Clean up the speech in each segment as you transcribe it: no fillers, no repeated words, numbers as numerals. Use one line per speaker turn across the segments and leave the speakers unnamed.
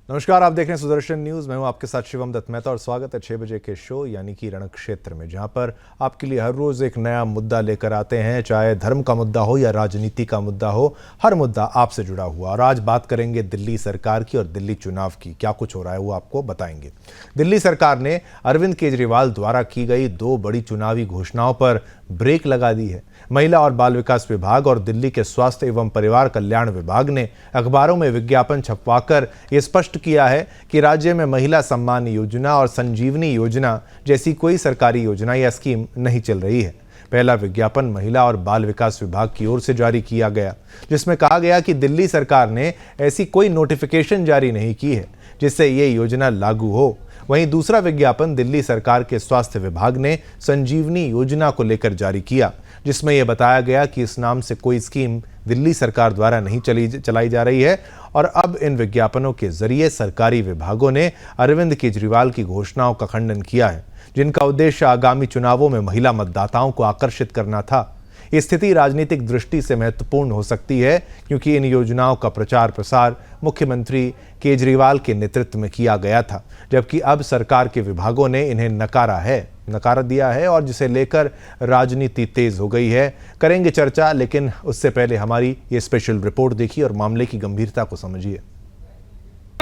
नमस्कार, आप देख रहे हैं सुदर्शन न्यूज। मैं हूं आपके साथ शिवम दत्त मेहता और स्वागत है 6 बजे के शो यानी कि रण क्षेत्र में, जहां पर आपके लिए हर रोज एक नया मुद्दा लेकर आते हैं। चाहे धर्म का मुद्दा हो या राजनीति का मुद्दा हो, हर मुद्दा आपसे जुड़ा हुआ। और आज बात करेंगे दिल्ली सरकार की और दिल्ली चुनाव की। क्या कुछ हो रहा है वो आपको बताएंगे। दिल्ली सरकार ने अरविंद केजरीवाल द्वारा की गई 2 बड़ी चुनावी घोषणाओं पर ब्रेक लगा दी है। महिला और बाल विकास विभाग और दिल्ली के स्वास्थ्य एवं परिवार कल्याण विभाग ने अखबारों में विज्ञापन छपवाकर ये स्पष्ट किया है कि राज्य में महिला सम्मान योजना और संजीवनी योजना जैसी कोई सरकारी योजना या स्कीम नहीं चल रही है। पहला विज्ञापन महिला और बाल विकास विभाग की ओर से जारी किया गया, जिसमें कहा गया कि दिल्ली सरकार ने ऐसी कोई नोटिफिकेशन जारी नहीं की है जिससे ये योजना लागू हो। वहीं दूसरा विज्ञापन दिल्ली सरकार के स्वास्थ्य विभाग ने संजीवनी योजना को लेकर जारी किया, जिसमें यह बताया गया कि इस नाम से कोई स्कीम दिल्ली सरकार द्वारा नहीं चलाई जा रही है। और अब इन विज्ञापनों के जरिए सरकारी विभागों ने अरविंद केजरीवाल की घोषणाओं का खंडन किया है, जिनका उद्देश्य आगामी चुनावों में महिला मतदाताओं को आकर्षित करना था। ये स्थिति राजनीतिक दृष्टि से महत्वपूर्ण हो सकती है, क्योंकि इन योजनाओं का प्रचार प्रसार मुख्यमंत्री केजरीवाल के नेतृत्व में किया गया था, जबकि अब सरकार के विभागों ने इन्हें नकार दिया है और जिसे लेकर राजनीति तेज हो गई है। करेंगे चर्चा, लेकिन उससे पहले हमारी ये स्पेशल रिपोर्ट देखिए और मामले की गंभीरता को समझिए।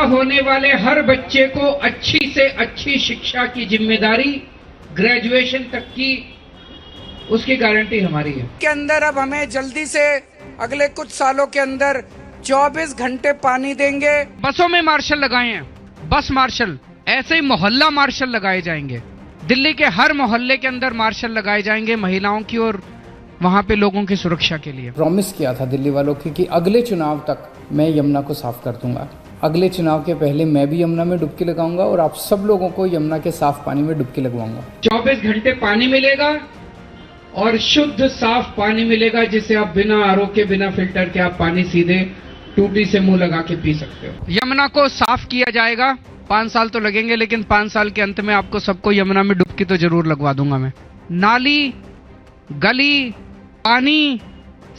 होने वाले हर बच्चे को अच्छी से अच्छी शिक्षा की जिम्मेदारी ग्रेजुएशन तक की उसकी गारंटी हमारी है।
के अंदर अब हमें जल्दी से अगले कुछ सालों के अंदर 24 घंटे पानी देंगे।
बसों में मार्शल लगाए हैं, बस मार्शल, ऐसे ही मोहल्ला मार्शल लगाए जाएंगे। दिल्ली के हर मोहल्ले के अंदर मार्शल लगाए जाएंगे महिलाओं की और वहाँ पे लोगों की सुरक्षा के लिए।
प्रॉमिस किया था दिल्ली वालों की कि अगले चुनाव तक मैं यमुना को साफ कर दूंगा। अगले चुनाव के पहले मैं भी यमुना में डुबकी लगाऊंगा और आप सब लोगों को यमुना के साफ पानी में डुबकी लगवाऊंगा।
24 घंटे पानी मिलेगा और शुद्ध साफ पानी मिलेगा, जिसे आप बिना आरओ के, बिना फिल्टर के आप पानी सीधे टूटी से मुंह लगा के पी सकते हो। यमुना को साफ किया जाएगा। 5 साल तो लगेंगे, लेकिन 5 साल के अंत में आपको सबको यमुना में डुबकी तो जरूर लगवा दूंगा मैं। नाली, गली, पानी,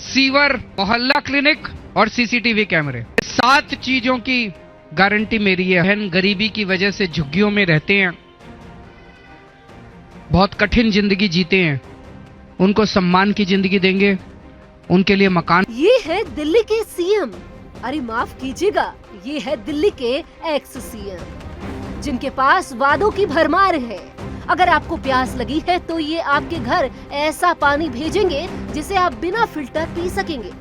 सीवर, मोहल्ला क्लिनिक और सीसीटीवी कैमरे, 7 चीजों की गारंटी मेरी है। बहन गरीबी की वजह से झुग्गियों में रहते हैं, बहुत कठिन जिंदगी जीते हैं, उनको सम्मान की जिंदगी देंगे, उनके लिए मकान।
ये है दिल्ली के सीएम, अरे माफ कीजिएगा, ये है दिल्ली के एक्स सीएम, जिनके पास वादों की भरमार है। अगर आपको प्यास लगी है तो ये आपके घर ऐसा पानी भेजेंगे जिसे आप बिना फिल्टर पी सकेंगे।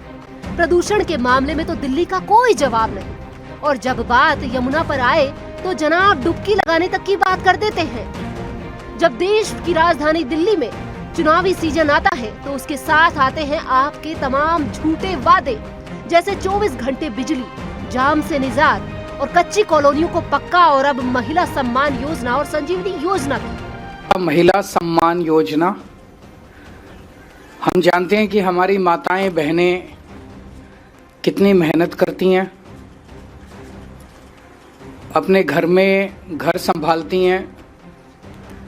प्रदूषण के मामले में तो दिल्ली का कोई जवाब नहीं, और जब बात यमुना पर आए तो जनाब डुबकी लगाने तक की बात कर देते हैं। जब देश की राजधानी दिल्ली में चुनावी सीजन आता है तो उसके साथ आते हैं आपके तमाम झूठे वादे, जैसे 24 घंटे बिजली, जाम से निजात और कच्ची कॉलोनियों को पक्का, और अब महिला सम्मान योजना और संजीवनी योजना की।
महिला सम्मान योजना, हम जानते हैं कि हमारी माताएं बहनें कितनी मेहनत करती हैं, अपने घर में घर संभालती हैं,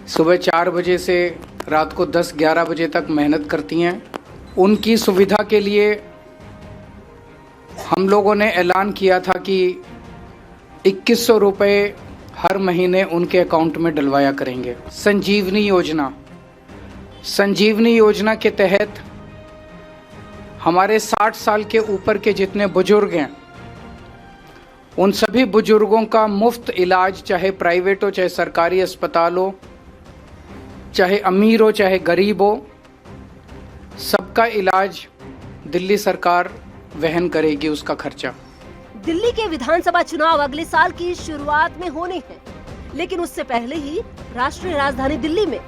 सुबह 4 बजे से रात को 10-11 बजे तक मेहनत करती हैं। उनकी सुविधा के लिए हम लोगों ने ऐलान किया था कि 2100 रुपये हर महीने उनके अकाउंट में डलवाया करेंगे। संजीवनी योजना के तहत हमारे 60 साल के ऊपर के जितने बुजुर्ग हैं, उन सभी बुजुर्गों का मुफ्त इलाज, चाहे प्राइवेट हो चाहे सरकारी अस्पताल हो, चाहे अमीर हो चाहे गरीब हो, सबका इलाज दिल्ली सरकार वहन करेगी उसका खर्चा।
दिल्ली के विधानसभा चुनाव अगले साल की शुरुआत में होने हैं, लेकिन उससे पहले ही राष्ट्रीय राजधानी दिल्ली में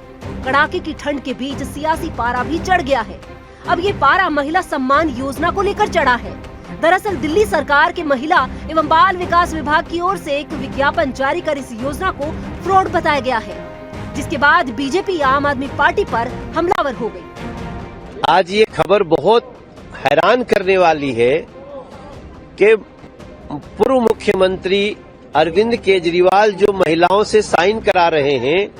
कड़ाके की ठंड के बीच सियासी पारा भी चढ़ गया है। अब ये पारा महिला सम्मान योजना को लेकर चढ़ा है। दरअसल दिल्ली सरकार के महिला एवं बाल विकास विभाग की ओर से एक विज्ञापन जारी कर इस योजना को फ्रॉड बताया गया है, जिसके बाद बीजेपी आम आदमी पार्टी पर हमलावर हो गई।
आज ये खबर बहुत हैरान करने वाली है कि पूर्व मुख्यमंत्री अरविंद केजरीवाल जो महिलाओं से साइन करा रहे हैं,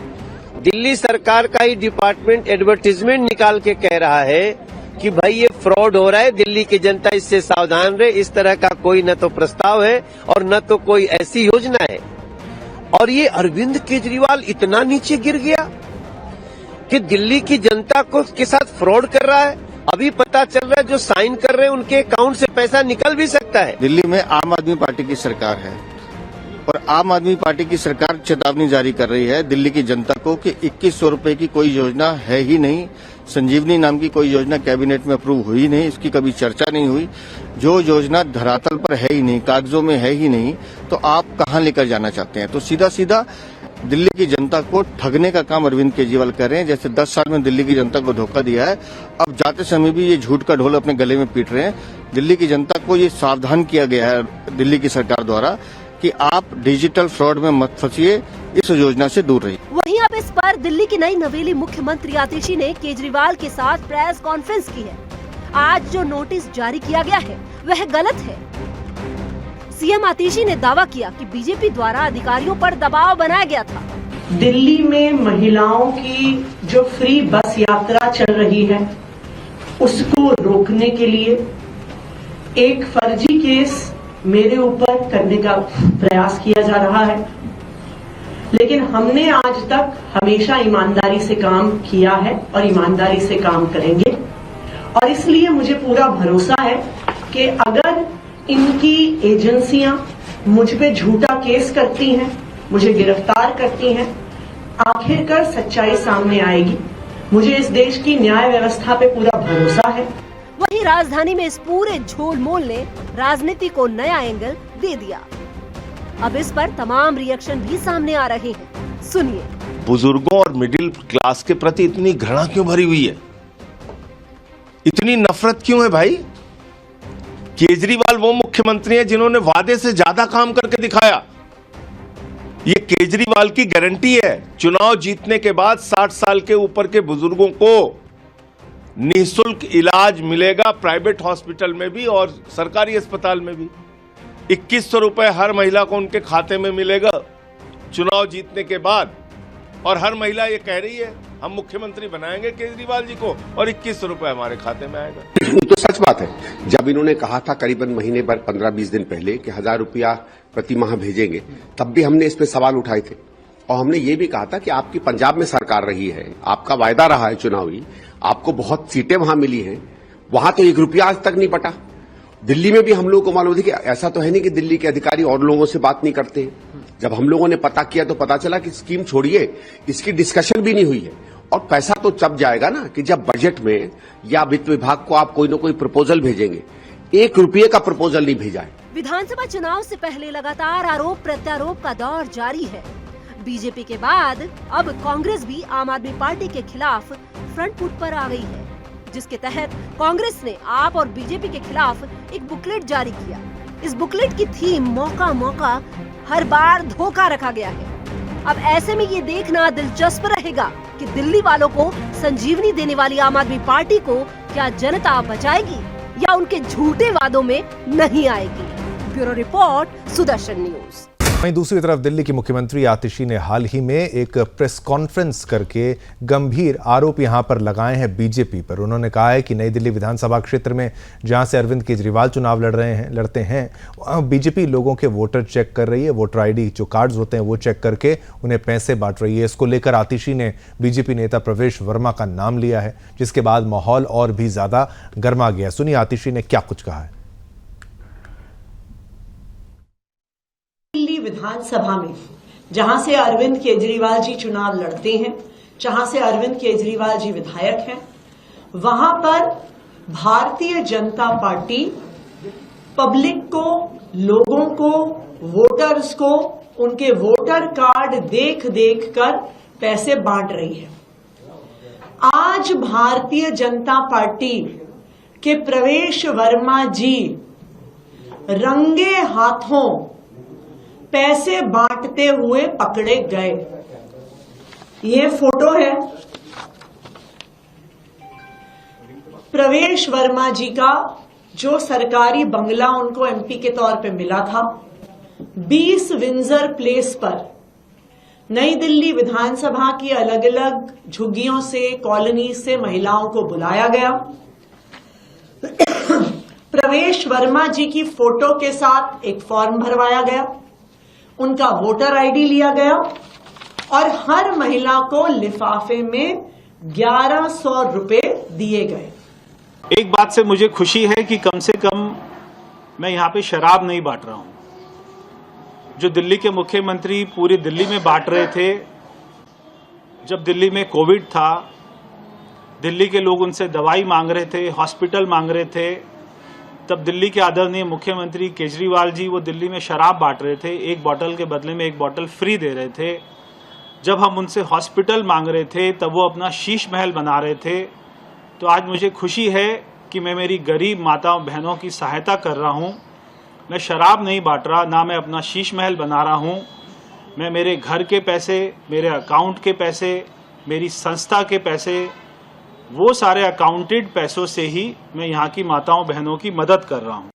दिल्ली सरकार का ही डिपार्टमेंट एडवर्टीजमेंट निकाल के कह रहा है कि भाई ये फ्रॉड हो रहा है, दिल्ली की जनता इससे सावधान रहे। इस तरह का कोई न तो प्रस्ताव है और न तो कोई ऐसी योजना है। और ये अरविंद केजरीवाल इतना नीचे गिर गया कि दिल्ली की जनता के साथ फ्रॉड कर रहा है। अभी पता चल रहा है जो साइन कर रहे हैं उनके अकाउंट से पैसा निकल भी सकता है।
दिल्ली में आम आदमी पार्टी की सरकार है और आम आदमी पार्टी की सरकार चेतावनी जारी कर रही है दिल्ली की जनता को कि 2100 रुपए की कोई योजना है ही नहीं। संजीवनी नाम की कोई योजना कैबिनेट में अप्रूव हुई नहीं, इसकी कभी चर्चा नहीं हुई। जो योजना धरातल पर है ही नहीं, कागजों में है ही नहीं, तो आप कहां लेकर जाना चाहते हैं? तो सीधा सीधा दिल्ली की जनता को ठगने का काम अरविंद केजरीवाल कर रहे हैं। जैसे 10 साल में दिल्ली की जनता को धोखा दिया है, अब जाते समय भी ये झूठ का ढोल अपने गले में पीट रहे हैं। दिल्ली की जनता को ये सावधान किया गया है दिल्ली की सरकार द्वारा कि आप डिजिटल फ्रॉड में मत फंसिए, इस योजना से दूर रहिए।
वहीं अब इस पर दिल्ली की नई नवेली मुख्यमंत्री आतिशी ने केजरीवाल के साथ प्रेस कॉन्फ्रेंस की है। आज जो नोटिस जारी किया गया है वह गलत है। सीएम आतिशी ने दावा किया कि बीजेपी द्वारा अधिकारियों पर दबाव बनाया गया था।
दिल्ली में महिलाओं की जो फ्री बस यात्रा चल रही है उसको रोकने के लिए एक फर्जी केस मेरे ऊपर करने का प्रयास किया जा रहा है, लेकिन हमने आज तक हमेशा ईमानदारी से काम किया है और ईमानदारी से काम करेंगे। और इसलिए मुझे पूरा भरोसा है कि अगर इनकी एजेंसियां मुझ पे झूठा केस करती हैं, मुझे गिरफ्तार करती हैं, आखिरकार सच्चाई सामने आएगी। मुझे इस देश की न्याय व्यवस्था पे पूरा भरोसा है।
वहीं राजधानी में इस पूरे झोलमोल ने राजनीति को नया एंगल दे दिया। अब इस पर तमाम रिएक्शन भी सामने आ रहे हैं, सुनिए।
बुजुर्गों और मिडिल क्लास के प्रति इतनी घृणा क्यों भरी हुई है? इतनी नफरत क्यों है भाई? केजरीवाल वो मुख्यमंत्री हैं जिन्होंने वादे से ज्यादा काम करके दिखाया। ये केजरीवाल की गारंटी है, चुनाव जीतने के बाद 60 साल के ऊपर के बुजुर्गों को निःशुल्क इलाज मिलेगा, प्राइवेट हॉस्पिटल में भी और सरकारी अस्पताल में भी। 2100 रुपए हर महिला को उनके खाते में मिलेगा चुनाव जीतने के बाद। और हर महिला ये कह रही है हम मुख्यमंत्री बनाएंगे केजरीवाल जी को और 2100 रुपए हमारे खाते में आएगा।
ये तो सच बात है। जब इन्होंने कहा था करीबन महीने भर 15-20 दिन पहले कि 1000 रुपया प्रति माह भेजेंगे, तब भी हमने इस पे सवाल उठाए थे और हमने ये भी कहा था कि आपकी पंजाब में सरकार रही है, आपका वायदा रहा है चुनावी, आपको बहुत सीटें वहां मिली हैं, वहां तो 1 रुपया आज तक नहीं बटा। दिल्ली में भी हम लोगों को मालूम थी कि ऐसा तो है नहीं कि दिल्ली के अधिकारी और लोगों से बात नहीं करते हैं। जब हम लोगों ने पता किया तो पता चला कि स्कीम छोड़िए, इसकी डिस्कशन भी नहीं हुई है। और पैसा तो तब जाएगा ना कि जब बजट में या वित्त विभाग को आप कोई न कोई प्रपोजल भेजेंगे। 1 रुपये का प्रपोजल नहीं भेजा है।
विधानसभा चुनाव से पहले लगातार आरोप प्रत्यारोप का दौर जारी है। बीजेपी के बाद अब कांग्रेस भी आम आदमी पार्टी के खिलाफ फ्रंट फुट पर आ गई है, जिसके तहत कांग्रेस ने आप और बीजेपी के खिलाफ एक बुकलेट जारी किया। इस बुकलेट की थीम मौका मौका, हर बार धोखा रखा गया है। अब ऐसे में ये देखना दिलचस्प रहेगा कि दिल्ली वालों को संजीवनी देने वाली आम आदमी पार्टी को क्या जनता बचाएगी या उनके झूठे वादों में नहीं आएगी। Bureau report, Sudarshan news.
वहीं दूसरी तरफ दिल्ली की मुख्यमंत्री आतिशी ने हाल ही में एक प्रेस कॉन्फ्रेंस करके गंभीर आरोप यहां पर लगाए हैं बीजेपी पर। उन्होंने कहा है कि नई दिल्ली विधानसभा क्षेत्र में जहां से अरविंद केजरीवाल चुनाव लड़ते हैं वहां बीजेपी लोगों के वोटर चेक कर रही है, वोटर आईडी जो कार्ड्स होते हैं वो चेक करके उन्हें पैसे बांट रही है। इसको लेकर आतिशी ने बीजेपी नेता प्रवेश वर्मा का नाम लिया है, जिसके बाद माहौल और भी ज्यादा गर्मा गया। सुनिए आतिशी ने क्या कुछ कहा है।
दिल्ली विधानसभा में जहां से अरविंद केजरीवाल जी चुनाव लड़ते हैं, जहां से अरविंद केजरीवाल जी विधायक हैं, वहां पर भारतीय जनता पार्टी पब्लिक को, लोगों को, वोटर्स को उनके वोटर कार्ड देख देख कर पैसे बांट रही है। आज भारतीय जनता पार्टी के प्रवेश वर्मा जी रंगे हाथों पैसे बांटते हुए पकड़े गए। ये फोटो है प्रवेश वर्मा जी का, जो सरकारी बंगला उनको एमपी के तौर पे मिला था। 20 विंजर प्लेस पर नई दिल्ली विधानसभा की अलग अलग झुग्गियों से, कॉलोनी से महिलाओं को बुलाया गया। प्रवेश वर्मा जी की फोटो के साथ एक फॉर्म भरवाया गया, उनका वोटर आईडी लिया गया और हर महिला को लिफाफे में 1100 रुपए दिए गए।
एक बात से मुझे खुशी है कि कम से कम मैं यहाँ पे शराब नहीं बांट रहा हूँ। जो दिल्ली के मुख्यमंत्री पूरी दिल्ली में बांट रहे थे, जब दिल्ली में कोविड था, दिल्ली के लोग उनसे दवाई मांग रहे थे, हॉस्पिटल मांग रहे थे, तब दिल्ली के आदरणीय मुख्यमंत्री केजरीवाल जी वो दिल्ली में शराब बांट रहे थे, एक बोतल के बदले में एक बोतल फ्री दे रहे थे। जब हम उनसे हॉस्पिटल मांग रहे थे तब वो अपना शीश महल बना रहे थे। तो आज मुझे खुशी है कि मैं मेरी गरीब माताओं बहनों की सहायता कर रहा हूँ। मैं शराब नहीं बांट रहा, ना मैं अपना शीश महल बना रहा हूँ। मैं मेरे घर के पैसे, मेरे अकाउंट के पैसे, मेरी संस्था के पैसे, वो सारे अकाउंटेड पैसों से ही मैं यहाँ की माताओं बहनों की मदद कर रहा हूँ।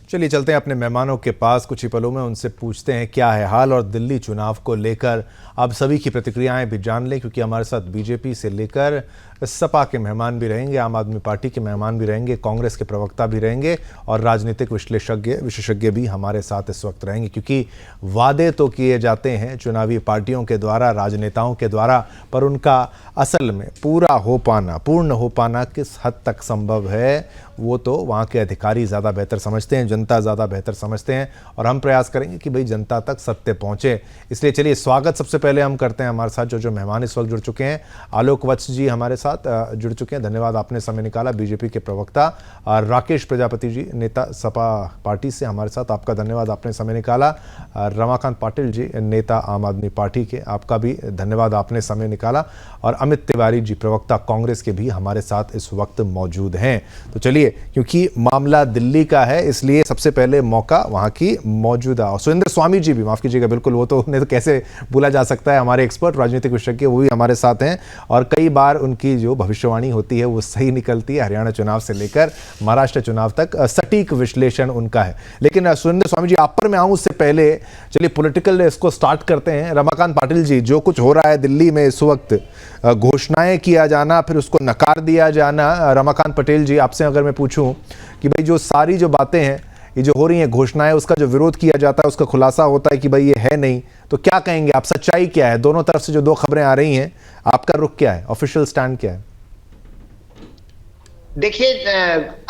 चलिए चलते हैं अपने मेहमानों के पास, कुछ ही पलों में उनसे पूछते हैं क्या है हाल और दिल्ली चुनाव को लेकर आप सभी की प्रतिक्रियाएं भी जान लें, क्योंकि हमारे साथ बीजेपी से लेकर सपा के मेहमान भी रहेंगे, आम आदमी पार्टी के मेहमान भी रहेंगे, कांग्रेस के प्रवक्ता भी रहेंगे और राजनीतिक विशेषज्ञ भी हमारे साथ इस वक्त रहेंगे। क्योंकि वादे तो किए जाते हैं चुनावी पार्टियों के द्वारा, राजनेताओं के द्वारा, पर उनका असल में पूर्ण हो पाना किस हद तक संभव है वो तो वहाँ के अधिकारी ज़्यादा बेहतर समझते हैं, जनता ज़्यादा बेहतर समझते हैं और हम प्रयास करेंगे कि भाई जनता तक सत्य पहुँचे। इसलिए चलिए स्वागत सबसे पहले हम करते हैं हमारे साथ जो मेहमान इस वक्त जुड़ चुके हैं। आलोक वत्स जी हमारे साथ जुड़ चुके हैं, धन्यवाद आपने समय निकाला। बीजेपी के प्रवक्ता राकेश प्रजापति जी, नेता सपा पार्टी से हमारे साथ, आपका धन्यवाद आपने समय निकाला। रमाकांत पाटिल जी, नेता आम आदमी पार्टी के, आपका भी धन्यवाद आपने समय निकाला। और अमित तिवारी जी, प्रवक्ता कांग्रेस के भी हमारे साथ इस वक्त मौजूद हैं। तो चलिए, क्योंकि मामला दिल्ली का है इसलिए सबसे पहले मौका वहां की मौजूदा सुरेंद्र स्वामी जी भी, माफ कीजिएगा, बिल्कुल वो तो उन्हें तो कैसे भूला जा सकता है, हमारे एक्सपर्ट राजनीतिक विशेषज्ञ, वो भी हमारे साथ हैं और कई बार उनकी जो भविष्यवाणी होती है वो सही निकलती है। हरियाणा चुनाव से लेकर महाराष्ट्र चुनाव तक सटीक विश्लेषण उनका है। लेकिन सुरेंद्र स्वामी जी, आप पर मैं आऊं उससे पहले चलिए पॉलिटिकल इसको स्टार्ट करते हैं। रमाकांत पाटिल जी, जो कुछ हो रहा है दिल्ली में इस वक्त, घोषणाएं किया जाना फिर उसको नकार दिया जाना, रमाकांत पटेल जी आपसे अगर मैं पूछूं कि भाई जो सारी जो बातें हैं ये जो हो रही हैं घोषणाएं, उसका जो विरोध किया जाता है, उसका खुलासा होता है कि भाई ये है नहीं, तो क्या कहेंगे आप, सच्चाई क्या है? दोनों तरफ से जो दो खबरें आ रही हैं, आपका रुख क्या है, ऑफिशियल स्टैंड क्या है?
देखिए,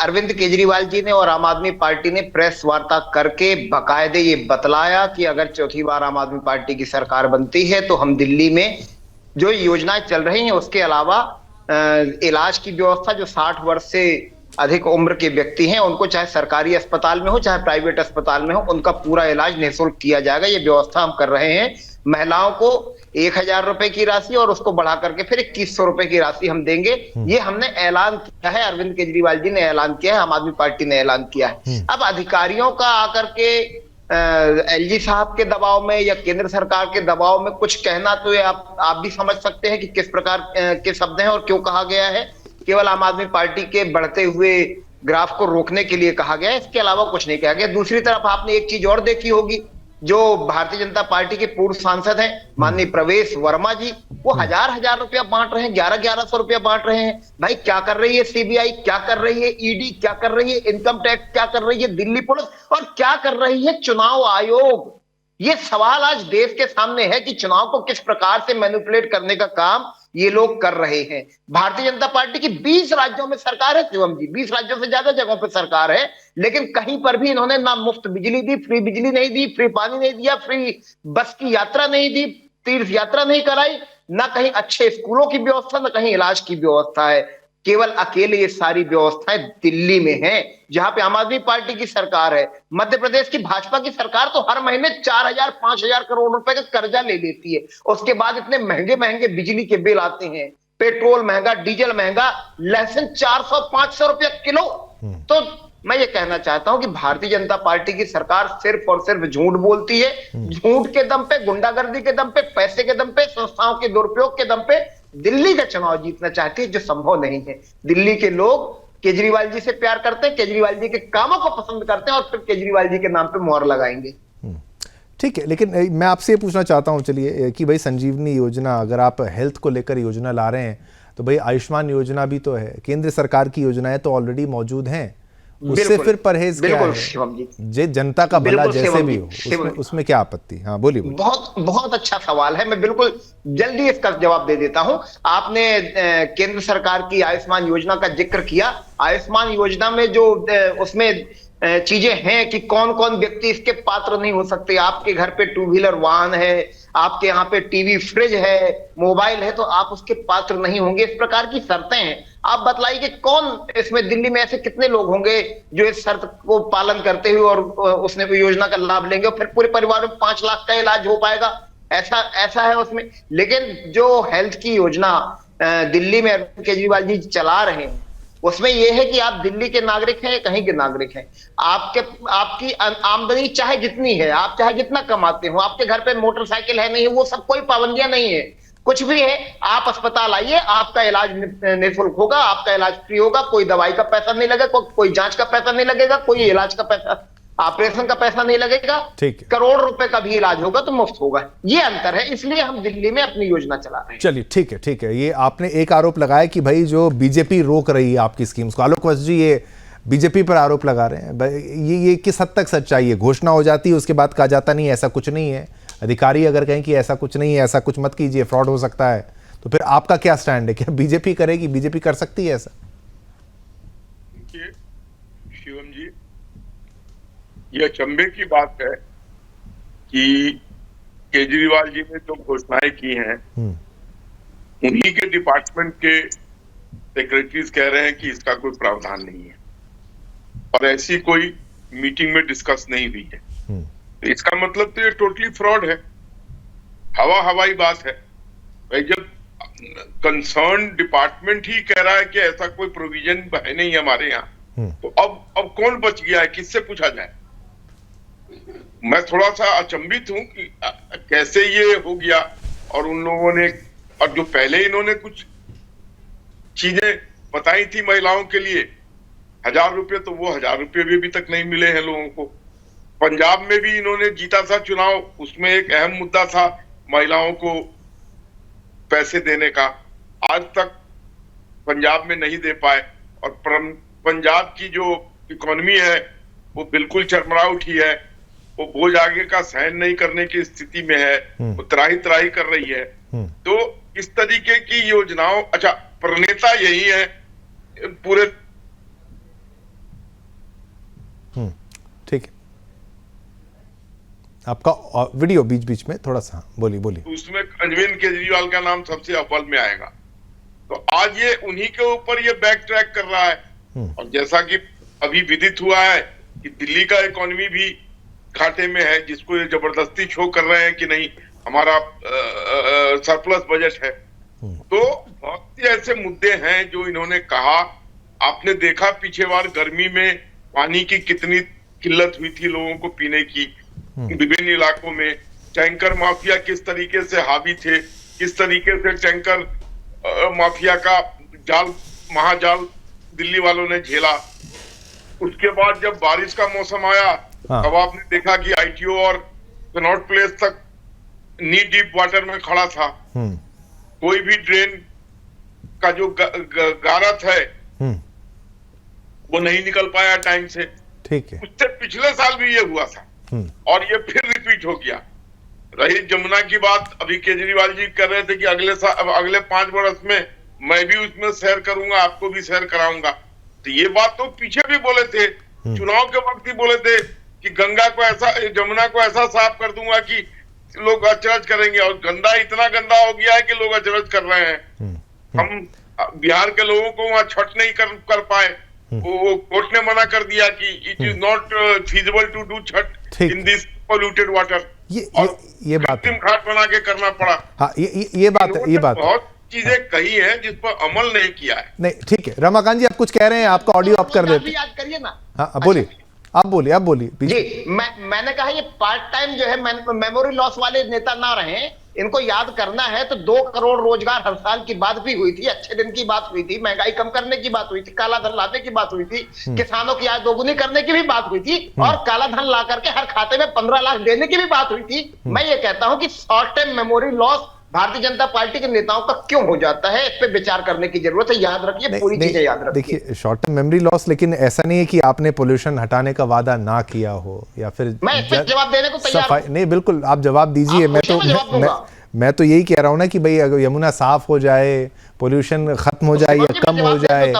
अरविंद केजरीवाल जी ने और आम आदमी पार्टी ने प्रेस वार्ता करके बाकायदे ये बतलाया कि अगर चौथी बार आम आदमी पार्टी की सरकार बनती है तो हम दिल्ली में जो योजनाएं चल रही हैं उसके अलावा इलाज की व्यवस्था, जो 60 वर्ष से अधिक उम्र के व्यक्ति हैं उनको चाहे सरकारी अस्पताल में हो चाहे प्राइवेट अस्पताल में हो, उनका पूरा इलाज निःशुल्क किया जाएगा। ये व्यवस्था हम कर रहे हैं। महिलाओं को 1000 रुपए की राशि और उसको बढ़ा करके फिर 2100 रुपए की राशि हम देंगे। ये हमने ऐलान किया है, अरविंद केजरीवाल जी ने ऐलान किया है, आम आदमी पार्टी ने ऐलान किया है। अब अधिकारियों का आकर के एलजी साहब के दबाव में या केंद्र सरकार के दबाव में कुछ कहना, तो ये आप भी समझ सकते हैं कि किस प्रकार के शब्द हैं और क्यों कहा गया है। केवल आम आदमी पार्टी के बढ़ते हुए ग्राफ को रोकने के लिए कहा गया है, इसके अलावा कुछ नहीं कहा गया। दूसरी तरफ आपने एक चीज और देखी होगी, जो भारतीय जनता पार्टी के पूर्व सांसद हैं माननीय प्रवेश वर्मा जी, वो हजार रुपया बांट रहे हैं, 1100 रुपया बांट रहे हैं। भाई क्या कर रही है सीबीआई, क्या कर रही है ईडी, क्या कर रही है इनकम टैक्स, क्या कर रही है दिल्ली पुलिस और क्या कर रही है चुनाव आयोग? ये सवाल आज देश के सामने है कि चुनाव को किस प्रकार से मैनिपुलेट करने का काम ये लोग कर रहे हैं। भारतीय जनता पार्टी की 20 राज्यों में सरकार है शिवम जी, 20 राज्यों से ज्यादा जगहों पर सरकार है, लेकिन कहीं पर भी इन्होंने ना मुफ्त बिजली दी, फ्री बिजली नहीं दी, फ्री पानी नहीं दिया, फ्री बस की यात्रा नहीं दी, तीर्थ यात्रा नहीं कराई, ना कहीं अच्छे स्कूलों की व्यवस्था, ना कहीं इलाज की व्यवस्था है। केवल अकेले ये सारी व्यवस्थाएं दिल्ली में हैं, जहां पे आम आदमी पार्टी की सरकार है। मध्य प्रदेश की भाजपा की सरकार तो हर महीने 4000-5000 करोड़ रुपए का कर्जा ले लेती है। उसके बाद इतने महंगे महंगे बिजली के बिल आते हैं, पेट्रोल महंगा, डीजल महंगा, लहसुन 400-500 रुपया किलो। तो मैं ये कहना चाहता हूं कि भारतीय जनता पार्टी की सरकार सिर्फ और सिर्फ झूठ बोलती है। झूठ के दम पे, गुंडागर्दी के दम पे, पैसे के दम पे, संस्थाओं के दुरुपयोग के दम पे दिल्ली का चुनाव जीतना चाहती है, जो संभव नहीं है। दिल्ली के लोग केजरीवाल जी से प्यार करते हैं, केजरीवाल जी के कामों को पसंद करते हैं और फिर केजरीवाल जी के नाम पे मोहर लगाएंगे।
ठीक है, लेकिन मैं आपसे ये पूछना चाहता हूं चलिए कि भाई संजीवनी योजना, अगर आप हेल्थ को लेकर योजना ला रहे हैं तो भाई आयुष्मान योजना भी तो है, केंद्र सरकार की योजनाएं तो ऑलरेडी मौजूद हैं, उससे फिर परहेज क्या है?
शिवम जी,
जे जनता का भला
बिल्कुल
जैसे
शिवम
भी
जी,
हो, उसमें क्या आपत्ति? हाँ बोलिए।
बहुत बहुत अच्छा सवाल है, मैं बिल्कुल जल्दी इसका जवाब दे देता हूं। आपने केंद्र सरकार की आयुष्मान योजना का जिक्र किया। आयुष्मान योजना में जो उसमें चीजें हैं कि कौन कौन व्यक्ति इसके पात्र नहीं हो सकते। आपके घर पे 2 व्हीलर वाहन है, आपके यहाँ पे टीवी फ्रिज है, मोबाइल है, तो आप उसके पात्र नहीं होंगे। इस प्रकार की शर्तें हैं। आप बतलाइए कि कौन इसमें दिल्ली में ऐसे कितने लोग होंगे जो इस शर्त को पालन करते हुए और उसने योजना का लाभ लेंगे और फिर पूरे परिवार में 5 लाख का इलाज हो पाएगा? ऐसा है उसमें। लेकिन जो हेल्थ की योजना दिल्ली में अरविंद केजरीवाल जी चला रहे हैं, उसमें यह है कि आप दिल्ली के नागरिक हैं या कहीं के नागरिक हैं, आपकी आमदनी चाहे जितनी है, आप चाहे जितना कमाते हो, आपके घर पे मोटरसाइकिल है नहीं है, वो सब कोई पाबंदियां नहीं है। कुछ भी है, आप अस्पताल आइए, आपका इलाज निःशुल्क होगा, आपका इलाज फ्री होगा, कोई दवाई का पैसा नहीं लगेगा, कोई जांच का पैसा नहीं लगेगा, कोई इलाज का पैसा, ऑपरेशन का पैसा नहीं लगेगा, करोड़ रुपए का भी इलाज होगा तो मुफ्त होगा। ये अंतर है, इसलिए हम दिल्ली में अपनी योजना चला रहे हैं।
चलिए ठीक है। ये आपने एक आरोप लगाया कि भाई जो बीजेपी रोक रही है आपकी स्कीम्स को, आलोक वत्स जी ये बीजेपी पर आरोप लगा रहे हैं, ये किस हद तक सच्चाई है? घोषणा हो जाती है, उसके बाद कहा जाता नहीं ऐसा कुछ नहीं है। अधिकारी अगर कहें कि ऐसा कुछ नहीं है, ऐसा कुछ मत कीजिए, फ्रॉड हो सकता है, तो फिर आपका क्या स्टैंड है? क्या बीजेपी करेगी, बीजेपी कर सकती है ऐसा?
शिवम जी, यह अचंभे की बात है कि केजरीवाल जी ने जो घोषणाएं की हैं, उन्हीं के डिपार्टमेंट के सेक्रेटरीज कह रहे हैं कि इसका कोई प्रावधान नहीं है और ऐसी कोई मीटिंग में डिस्कस नहीं हुई है। तो इसका मतलब तो ये टोटली फ्रॉड है, हवाई बात है भाई। जब कंसर्न डिपार्टमेंट ही कह रहा है कि ऐसा कोई प्रोविजन है नहीं हमारे यहाँ, तो अब कौन बच गया है, किससे पूछा जाए? मैं थोड़ा सा अचंभित हूं कि कैसे ये हो गया। और उन लोगों ने, और जो पहले इन्होंने कुछ चीजें बताई थी महिलाओं के लिए, 1000 रुपये, तो वो 1000 रुपये भी अभी तक नहीं मिले हैं लोगों को। पंजाब में भी इन्होंने जीता था चुनाव, उसमें एक अहम मुद्दा था महिलाओं को पैसे देने का, आज तक पंजाब में नहीं दे पाए। और पंजाब की जो इकोनॉमी है वो बिल्कुल चरमरा उठी है, वो बोझ आगे का सहन नहीं करने की स्थिति में है, वो त्राही कर रही है। तो इस तरीके की योजनाओं, अच्छा प्रणेता यही है पूरे।
ठीक है, आपका वीडियो बीच में थोड़ा सा बोलिए।
उसमें अरविंद केजरीवाल का नाम सबसे अव्वल में आएगा। तो आज ये उन्हीं के ऊपर ये बैक ट्रैक कर रहा है। और जैसा कि अभी विदित हुआ है कि दिल्ली का इकोनॉमी भी घाटे में है, जिसको ये जबरदस्ती शो कर रहे हैं कि नहीं हमारा सरप्लस बजट है। तो बहुत से ऐसे मुद्दे हैं जो इन्होंने कहा। आपने देखा पिछले बार गर्मी में पानी की कितनी किल्लत हुई थी लोगों को पीने की विभिन्न इलाकों में। टैंकर माफिया किस तरीके से हावी थे, किस तरीके से टैंकर माफिया का महाजाल दिल्ली वालों ने झेला। उसके बाद जब बारिश का मौसम आया, तब आपने देखा कि आईटीओ और कनॉट प्लेस तक नी डीप वाटर में खड़ा था। कोई भी ड्रेन का जो गारत है वो नहीं निकल पाया टाइम से।
ठीक है,
उससे पिछले साल भी ये हुआ था और ये फिर रिपीट हो गया। रही जमुना की बात, अभी केजरीवाल जी कर रहे थे कि अगले 5 वर्ष में मैं भी उसमें सैर करूंगा, आपको भी सैर कराऊंगा। तो ये बात तो पीछे भी बोले थे, चुनाव के वक्त ही बोले थे कि गंगा को ऐसा, जमुना को ऐसा साफ कर दूंगा कि लोग अचरज करेंगे। और गंदा इतना गंदा हो गया है कि लोग अचरज कर रहे हैं। हम बिहार के लोगों को वहां छठ नहीं कर पाए, वो कोर्ट ने मना कर दिया कि it is not feasible to do Chhath in this polluted water.
ये बात
घाट बना के करना पड़ा।
हाँ, ये बात
बहुत चीजें कही है जिस पर अमल नहीं किया है।
नहीं, ठीक है। रमाकांत जी आप कुछ कह रहे हैं, आपका ऑडियो आप कर देते।
याद करिए ना।
हाँ बोलिए, आप बोलिए
जी। मैंने कहा ये पार्ट टाइम जो है मेमोरी लॉस वाले नेता ना रहे, इनको याद करना है तो 2 करोड़ रोजगार हर साल की बात भी हुई थी, अच्छे दिन की बात हुई थी, महंगाई कम करने की बात हुई थी, काला धन लाने की बात हुई थी, किसानों की आय दोगुनी करने की भी बात हुई थी, और काला धन ला करके हर खाते में 15 लाख देने की भी बात हुई थी। मैं ये कहता हूं कि short term memory loss Bharatiya Janata party के नेताओं का क्यों हो जाता है? इस पे विचार करने की जरूरत है। याद रखिए, पूरी चीजें याद रखिए।
देखिए, शॉर्ट टर्म मेमोरी लॉस, लेकिन ऐसा नहीं है कि आपने पोल्यूशन हटाने का वादा ना किया हो या फिर
मैं इस पे जवाब देने को तैयार हूं।
नहीं, बिल्कुल आप जवाब दीजिए। मैं तो यही कह रहा हूं ना कि भाई अगर यमुना साफ हो जाए, पोल्यूशन खत्म हो जाए या कम हो जाए,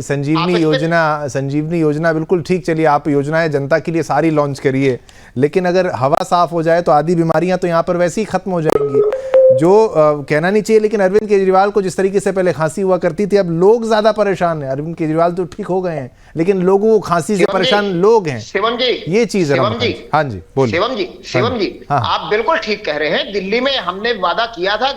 संजीवनी योजना बिल्कुल ठीक, चलिए आप योजनाएं जनता के लिए सारी लॉन्च करिए, लेकिन अगर हवा साफ हो जाए तो आधी बीमारियां तो यहाँ पर वैसे ही खत्म हो जाएंगी। जो कहना नहीं चाहिए, लेकिन अरविंद केजरीवाल को जिस तरीके से पहले खांसी हुआ करती थी, अब लोग ज्यादा परेशान हैं। अरविंद केजरीवाल तो ठीक हो गए हैं, लेकिन लोगों को खांसी से परेशान लोग हैं।
शिवम जी,
ये चीज है। हाँ जी, बोलिए।
शिवम जी, आप बिल्कुल ठीक कह रहे हैं। दिल्ली में हमने वादा किया था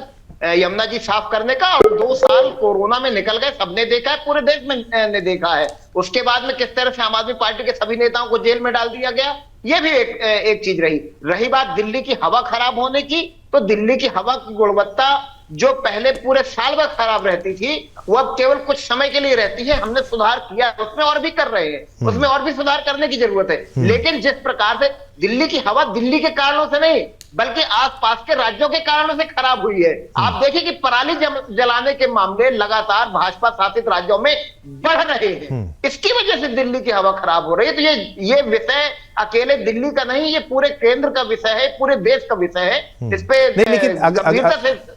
यमुना जी साफ करने का, और 2 साल कोरोना में निकल गए, सबने देखा है, पूरे देश में ने देखा है। उसके बाद में किस तरह से आम आदमी पार्टी के सभी नेताओं को जेल में डाल दिया गया, ये भी एक चीज रही बात दिल्ली की हवा खराब होने की, तो दिल्ली की हवा की गुणवत्ता जो पहले पूरे साल भर खराब रहती थी, वो अब केवल कुछ समय के लिए रहती है। हमने सुधार किया, उसमें और भी कर रहे हैं, उसमें और भी सुधार करने की जरूरत है। लेकिन जिस प्रकार से दिल्ली की हवा दिल्ली के कारणों से नहीं, बल्कि आसपास के राज्यों के कारणों से खराब हुई है। आप देखिए कि पराली जलाने के मामले लगातार भाजपा शासित राज्यों में बढ़ रहे हैं। इसकी वजह से दिल्ली की हवा खराब हो रही है। तो ये विषय अकेले दिल्ली का नहीं, ये पूरे केंद्र का विषय है, पूरे देश का विषय है। इस पे
लेकिन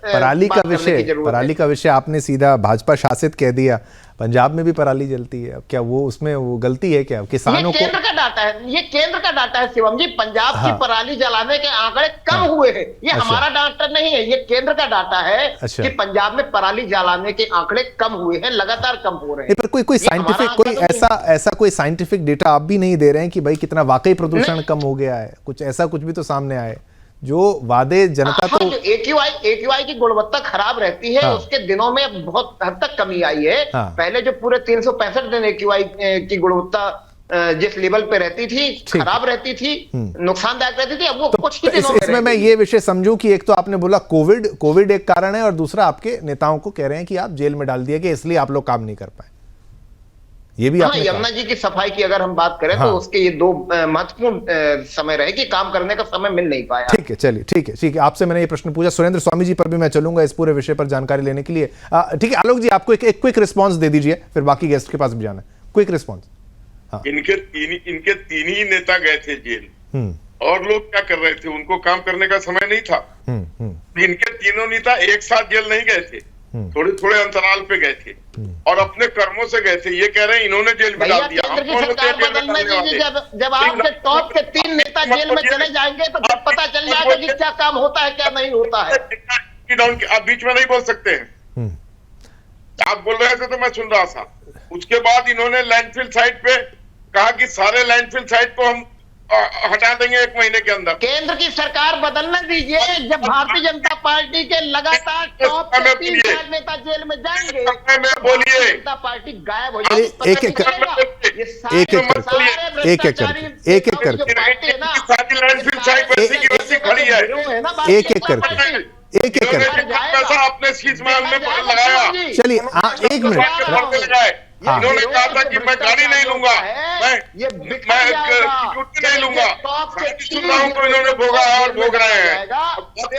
पराली का विषय आपने सीधा भाजपा शासित कह दिया। पंजाब में भी पराली जलती है, अब क्या वो उसमें वो गलती है क्या? किसानों को
केंद्र का डाटा है, ये केंद्र का डाटा है शिवम जी। पंजाब की पराली जलाने के आंकड़े कम हुए हैं, ये हमारा डाटा नहीं है, ये केंद्र का डाटा है कि पंजाब में पराली जलाने के आंकड़े कम हुए हैं, लगातार कम हो रहे हैं।
पर कोई साइंटिफिक, कोई ऐसा कोई साइंटिफिक डेटा आप भी नहीं दे रहे हैं कि भाई कितना वाकई प्रदूषण कम हो गया है? कुछ ऐसा कुछ भी तो सामने आए जो वादे जनता तो
AQI की गुणवत्ता खराब रहती है, उसके दिनों में बहुत हद तक कमी आई है। पहले जो पूरे 365 दिन AQI की गुणवत्ता जिस लेवल पे रहती थी, खराब रहती थी, नुकसानदायक रहती थी, अब वो कुछ ही दिनों में
इसमें मैं ये विषय समझूं कि एक तो आपने बोला कोविड एक कारण है, और दूसरा आपके नेताओं को कह रहे हैं कि आप जेल में डाल दिए कि इसलिए आप लोग काम नहीं कर पाए। ये भी
यमुना जी की सफाई की अगर हम बात करें तो उसके ये 2 महत्वपूर्ण समय रहे कि काम करने का समय मिल नहीं पाया।
ठीक है, चलिए ठीक है। आपसे मैंने ये प्रश्न पूछा। सुरेंद्र स्वामी जी पर भी मैं चलूंगा इस पूरे विषय पर जानकारी लेने के लिए। ठीक है, आलोक जी आपको एक क्विक रिस्पॉन्स दे दीजिए, फिर बाकी गेस्ट के पास भी जाना है। Quick response.
इनके तीन ही नेता गए थे जेल, और लोग क्या कर रहे थे? उनको काम करने का समय नहीं था। इनके तीनों नेता एक साथ जेल नहीं गए थे, थोड़े थोड़े अंतराल पे गए थे और अपने कर्मों से गए थे। ये कह रहे हैं इन्होंने जेल में डाल दिया।
जब आपके टॉप के 3 नेता जेल में चले जाएंगे तो जब पता चल जाएगा कि क्या काम होता है, क्या नहीं होता है।
आप बीच में नहीं बोल सकते हैं। आप बोल रहे थे तो मैं सुन रहा था। उसके बाद इन्होंने लैंडफिल साइट पे कहा कि सारे लैंडफिल साइट को हम हटा देंगे 1 महीने के अंदर।
केंद्र की सरकार बदलने दीजिए। जब भारतीय जनता पार्टी के लगातार टॉप 3 नेता जेल में जाएंगे,
बोलिए,
जनता पार्टी गायब हो जाएगी।
एक एक करके
अपने शीश में लगाया।
चलिए 1 मिनट।
इन्होंने कहा था कि मैं गाड़ी नहीं लूंगा, मैं नहीं लूंगा। सुन रहा हूँ तो इन्होंने भोगा और भोग रहे हैं।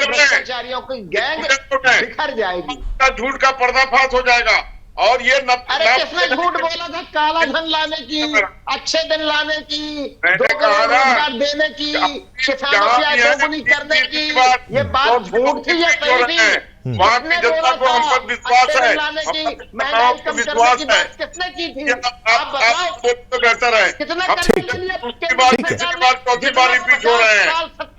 भ्रष्टाचारियों की गैंग बिखर जाएगी,
झूठ का पर्दाफाश हो जाएगा। और ये
किसने झूठ बोला था? काला धन लाने की, अच्छे दिन लाने की, 2 करोड़ रोजगार देने की, किसानों की आय दोगुनी करने की, ये बात झूठ थी या सही थी?
वहाँ की जनता को हम पर विश्वास है,
महंगाई कम करने की बात किसने की थी? आप बताओ
तो बेहतर है।
कितना
चौथी बार रिपीट हो रहे हैं।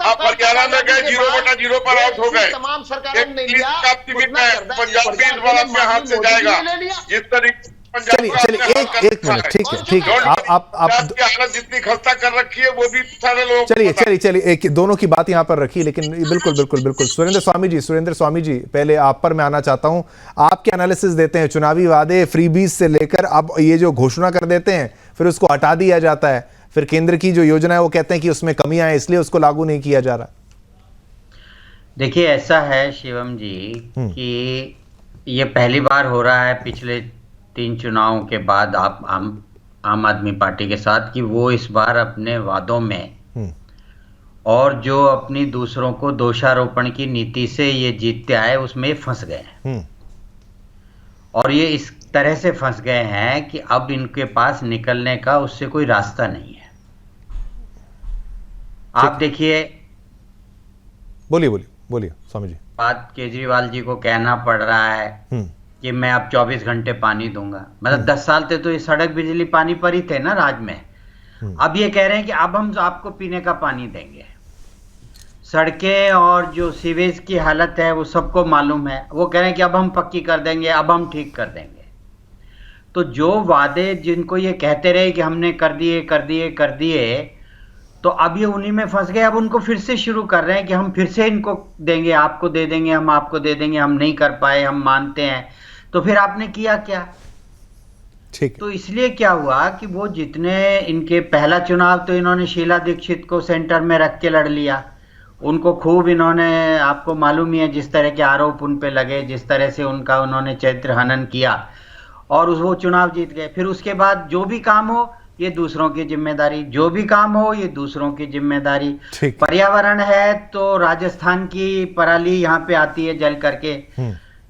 आप हरियाणा में गए 0/0 पर आउट हो गए।
तमाम सरकारों ने लिया।
पंजाब भी इस बार अपने हाथ से जाएगा। जिस तरीके
चलिए एक मिनट। ठीक है। आप
हालत जितनी खस्ता कर रखी है वो भी सारे लोग।
चलिए एक दोनों की बात यहाँ पर रखी, लेकिन बिल्कुल सुरेंद्र स्वामी जी पहले आप पर मैं आना चाहता हूँ। आप क्या एनालिसिस देते हैं? चुनावी वादे फ्रीबीज से लेकर अब ये जो घोषणा कर देते हैं फिर उसको हटा दिया जाता है, फिर केंद्र की जो योजना है वो कहते हैं कि उसमें कमियां हैं इसलिए उसको लागू नहीं किया जा रहा।
देखिए ऐसा है शिवम जी कि ये पहली बार हो रहा है पिछले 3 चुनावों के बाद आप आम आदमी पार्टी के साथ कि वो इस बार अपने वादों में और जो अपनी दूसरों को दोषारोपण की नीति से ये जीतते आए उसमें फंस गए हैं। और ये इस तरह से फंस गए हैं कि अब इनके पास निकलने का उससे कोई रास्ता नहीं है। आप देखिए,
बोलिए स्वामी जी।
बात केजरीवाल जी को कहना पड़ रहा है कि मैं अब 24 घंटे पानी दूंगा, मतलब 10 साल से तो ये सड़क बिजली पानी पर ही थे ना राज में। अब ये कह रहे हैं कि अब हम आपको पीने का पानी देंगे। सड़कें और जो सीवेज की हालत है वो सबको मालूम है। वो कह रहे हैं कि अब हम पक्की कर देंगे, अब हम ठीक कर देंगे। तो जो वादे जिनको ये कहते रहे कि हमने कर दिए, तो अब ये उन्हीं में फंस गए। अब उनको फिर से शुरू कर रहे हैं कि हम फिर से इनको देंगे, आपको दे देंगे, हम आपको दे देंगे, हम नहीं कर पाए, हम मानते हैं। तो फिर आपने किया क्या?
ठीक।
तो इसलिए क्या हुआ कि वो जितने इनके पहला चुनाव तो इन्होंने शीला दीक्षित को सेंटर में रख के लड़ लिया। उनको खूब इन्होंने, आपको मालूम ही है जिस तरह के आरोप उन पे लगे, जिस तरह से उनका उन्होंने चरित्र हनन किया, और वो चुनाव जीत गए। फिर उसके बाद जो भी काम हो ये दूसरों की जिम्मेदारी, जो भी काम हो ये दूसरों की जिम्मेदारी। पर्यावरण है तो राजस्थान की पराली यहाँ पे आती है जल करके।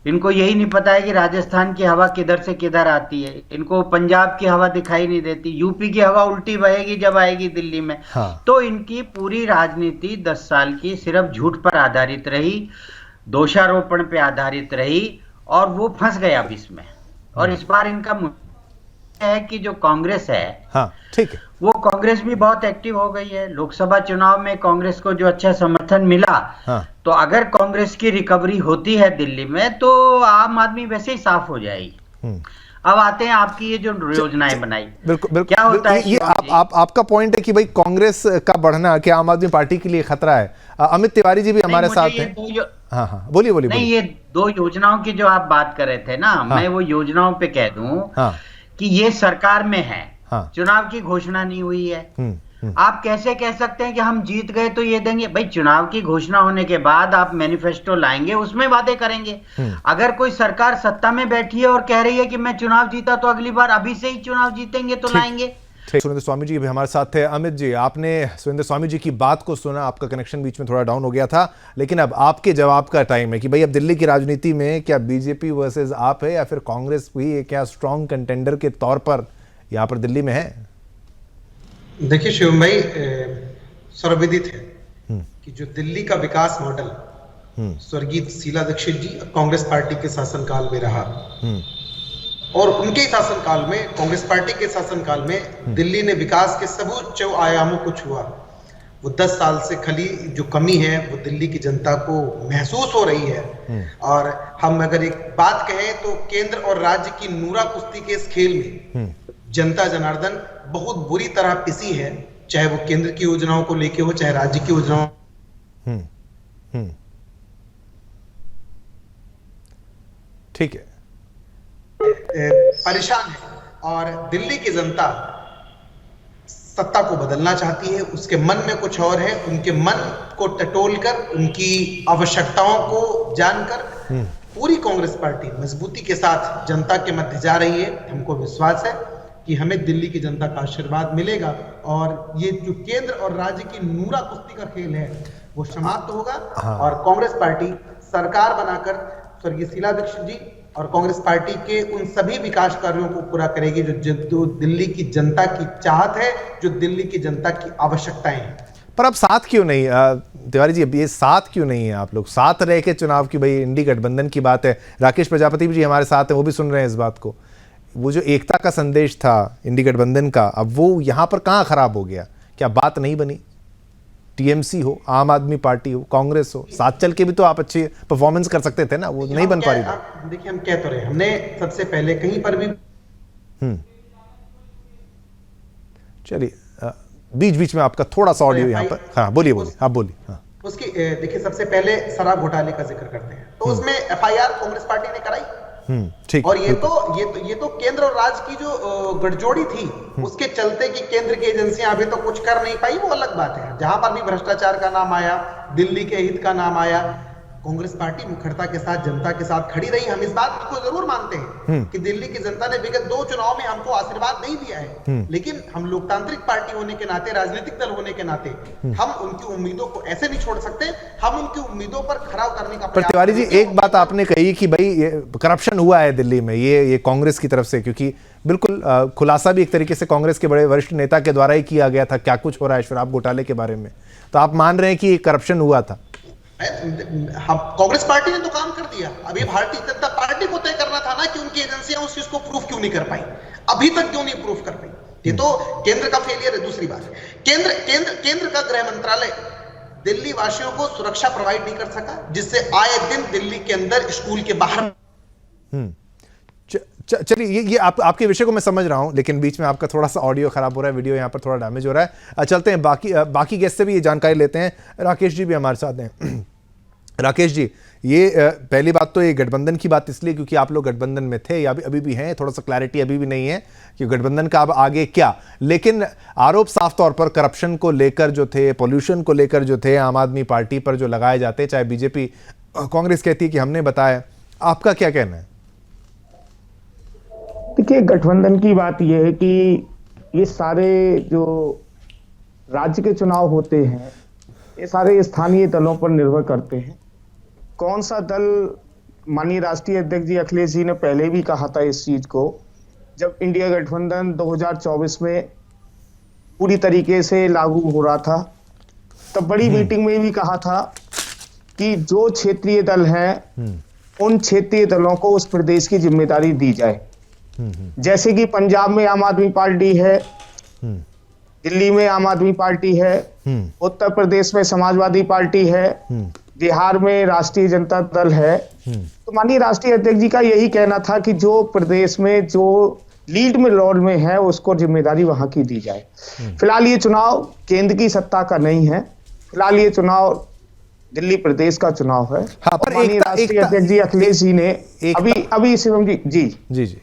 इनको यही नहीं पता है कि राजस्थान की हवा किधर से किधर आती है। इनको पंजाब की हवा दिखाई नहीं देती, यूपी की हवा उल्टी बहेगी जब आएगी दिल्ली में। तो इनकी पूरी राजनीति 10 साल की सिर्फ झूठ पर आधारित रही, दोषारोपण पे आधारित रही, और वो फंस गए अब इसमें। और इस बार इनका है कि जो कांग्रेस है,
ठीक है,
वो कांग्रेस भी बहुत एक्टिव हो गई है। लोकसभा चुनाव में कांग्रेस को जो अच्छा समर्थन मिला, तो अगर कांग्रेस की रिकवरी होती है दिल्ली में तो आम आदमी वैसे ही साफ हो जाएगी। अब आते हैं आपकी ये जो योजनाएं बनाई,
बिल्कुल
क्या होता है
ये आपका पॉइंट है कि भाई कांग्रेस का बढ़ना क्या आम आदमी पार्टी के लिए खतरा है। अमित तिवारी जी भी हमारे साथ हैं। बोलिए।
नहीं, ये 2 योजनाओं की जो आप बात कर रहे थे ना, मैं वो योजनाओं पे कह दूं कि ये सरकार में है, चुनाव की घोषणा नहीं हुई है। आप कैसे कह सकते हैं कि हम जीत गए तो ये देंगे? भाई चुनाव की घोषणा होने के बाद आप मैनिफेस्टो लाएंगे, उसमें वादे करेंगे। अगर कोई सरकार सत्ता में बैठी है और कह रही है कि मैं चुनाव जीता तो अगली बार अभी से ही चुनाव जीतेंगे तो लाएंगे।
सुरेंद्र स्वामी जी भी हमारे साथ थे। अमित जी, आपने सुरेंद्र स्वामी जी की बात को सुना, आपका कनेक्शन बीच में थोड़ा डाउन हो गया था, लेकिन अब आपके जवाब का टाइम है कि भाई अब दिल्ली की राजनीति में क्या बीजेपी वर्सेस आप है या फिर कांग्रेस भी क्या स्ट्रॉन्ग कंटेंडर के तौर पर यहाँ पर दिल्ली में है?
देखिए शिवम भाई, सर्वविदित है कि जो दिल्ली का विकास मॉडल स्वर्गीय शीला दीक्षित जी कांग्रेस पार्टी के शासनकाल में रहा, और उनके शासनकाल में, कांग्रेस पार्टी के शासनकाल में दिल्ली ने विकास के सर्वोच्च आयामों को छुआ। वो 10 साल से खली जो कमी है वो दिल्ली की जनता को महसूस हो रही है। और हम अगर एक बात कहें तो केंद्र और राज्य की नूरा कुश्ती के इस खेल में जनता जनार्दन बहुत बुरी तरह पिसी है, चाहे वो केंद्र की योजनाओं को लेके हो, चाहे राज्य की योजनाओं।
ठीक है,
परेशान है, और दिल्ली की जनता सत्ता को बदलना चाहती है। उसके मन में कुछ और है, उनके मन को टटोलकर, उनकी आवश्यकताओं को जानकर पूरी कांग्रेस पार्टी मजबूती के साथ जनता के मध्य जा रही है। हमको विश्वास है कि हमें दिल्ली की जनता का आशीर्वाद मिलेगा, और ये जो केंद्र और राज्य की नूरा कुश्ती का खेल है वो समाप्त होगा। और कांग्रेस पार्टी सरकार बनाकर स्वर्गीय शीला दीक्षित जी और कांग्रेस पार्टी के उन सभी विकास कार्यों को पूरा करेगी जो दिल्ली की जनता की चाहत है, जो दिल्ली की जनता की आवश्यकताएं हैं।
पर अब साथ क्यों नहीं तिवारी जी, अब ये साथ क्यों नहीं है? आप लोग साथ रह के चुनाव की, भाई इंडी गठबंधन की बात है, राकेश प्रजापति जी हमारे साथ हैं, वो भी सुन रहे हैं इस बात को। वो जो एकता का संदेश था इंडी गठबंधन का, अब वो यहाँ पर कहाँ खराब हो गया? क्या बात नहीं बनी? टीएमसी हो, आम आदमी पार्टी हो, कांग्रेस हो, साथ चल के भी तो आप अच्छी परफॉर्मेंस कर सकते थे ना, वो नहीं बन पा रही।
देखिए हम कह तो रहे, हमने सबसे पहले कहीं पर भी
चलिए बीच बीच में आपका थोड़ा सा ऑडियो यहाँ पर, हाँ बोलिए आप बोलिए। हाँ
उसकी देखिए सबसे पहले शराब घोटाले का जिक्र करते हैं तो उसमें एफआईआर कांग्रेस पार्टी ने कराई।
ठीक।
और ये तो केंद्र और राज्य की जो गठजोड़ी थी उसके चलते कि केंद्र की एजेंसियां अभी तो कुछ कर नहीं पाई, वो अलग बात है। जहां पर भी भ्रष्टाचार का नाम आया, दिल्ली के हित का नाम आया, कांग्रेस पार्टी मुखरता के साथ जनता के साथ खड़ी रही। हम इस बात को जरूर मानते हैं कि दिल्ली की जनता ने विगत 2 चुनाव में हमको आशीर्वाद नहीं दिया है, लेकिन हम लोकतांत्रिक पार्टी होने के नाते, राजनीतिक दल होने के नाते हम उनकी उम्मीदों को ऐसे नहीं छोड़ सकते। हम उनकी उम्मीदों पर खरा उतरने का
पर तिवारी जी, एक बात आपने कही कि भाई ये करप्शन हुआ है दिल्ली में, ये कांग्रेस की तरफ से, क्योंकि बिल्कुल खुलासा भी एक तरीके से कांग्रेस के बड़े वरिष्ठ नेता के द्वारा ही किया गया था क्या कुछ हो रहा है शराब घोटाले के बारे में, तो आप मान रहे हैं कि करप्शन हुआ था?
कांग्रेस पार्टी ने तो काम कर दिया। अभी भारतीय जनता पार्टी को तय करना था ना कि उनकी एजेंसियां उस चीज को प्रूफ क्यों नहीं कर पाई, अभी तक क्यों नहीं प्रूफ कर पाई। ये तो केंद्र का फेलियर है। दूसरी बात, केंद्र का गृह मंत्रालय दिल्ली वासियों को सुरक्षा प्रोवाइड नहीं कर सका, जिससे आए दिन दिल्ली के अंदर, स्कूल के बाहर।
चलिए, ये आपके विषय को मैं समझ रहा हूं, लेकिन बीच में आपका थोड़ा सा ऑडियो खराब हो रहा है, वीडियो यहां पर थोड़ा डैमेज हो रहा है। चलते हैं बाकी गेस्ट से भी ये जानकारी लेते हैं। राकेश जी भी हमारे साथ हैं। राकेश जी, ये पहली बात तो ये गठबंधन की बात इसलिए क्योंकि आप लोग गठबंधन में थे या अभी भी हैं, थोड़ा सा क्लैरिटी अभी भी नहीं है कि गठबंधन का अब आगे क्या, लेकिन आरोप साफ तौर पर करप्शन को लेकर जो थे, पॉल्यूशन को लेकर जो थे, आम आदमी पार्टी पर जो लगाए जाते, चाहे बीजेपी कांग्रेस कहती है कि हमने बताया, आपका क्या कहना है?
देखिए, गठबंधन की बात यह है कि ये सारे जो राज्य के चुनाव होते हैं ये सारे स्थानीय दलों पर निर्भर करते हैं। कौन सा दल, माननीय राष्ट्रीय अध्यक्ष जी अखिलेश जी ने पहले भी कहा था इस चीज को, जब इंडिया गठबंधन 2024 में पूरी तरीके से लागू हो रहा था, तब बड़ी मीटिंग में भी कहा था कि जो क्षेत्रीय दल हैं उन क्षेत्रीय दलों को उस प्रदेश की जिम्मेदारी दी जाए। जैसे कि पंजाब में आम आदमी पार्टी है, दिल्ली में आम आदमी पार्टी है, उत्तर प्रदेश में समाजवादी पार्टी है, बिहार में राष्ट्रीय जनता दल है। तो माननीय राष्ट्रीय अध्यक्ष जी का यही कहना था कि जो प्रदेश में जो लीड में रोल में है उसको जिम्मेदारी वहां की दी जाए। फिलहाल ये चुनाव केंद्र की सत्ता का नहीं है, फिलहाल ये चुनाव दिल्ली प्रदेश का चुनाव है।
हाँ, पर
माननीय राष्ट्रीय अध्यक्ष जी अखिलेश जी ने अभी शिवम जी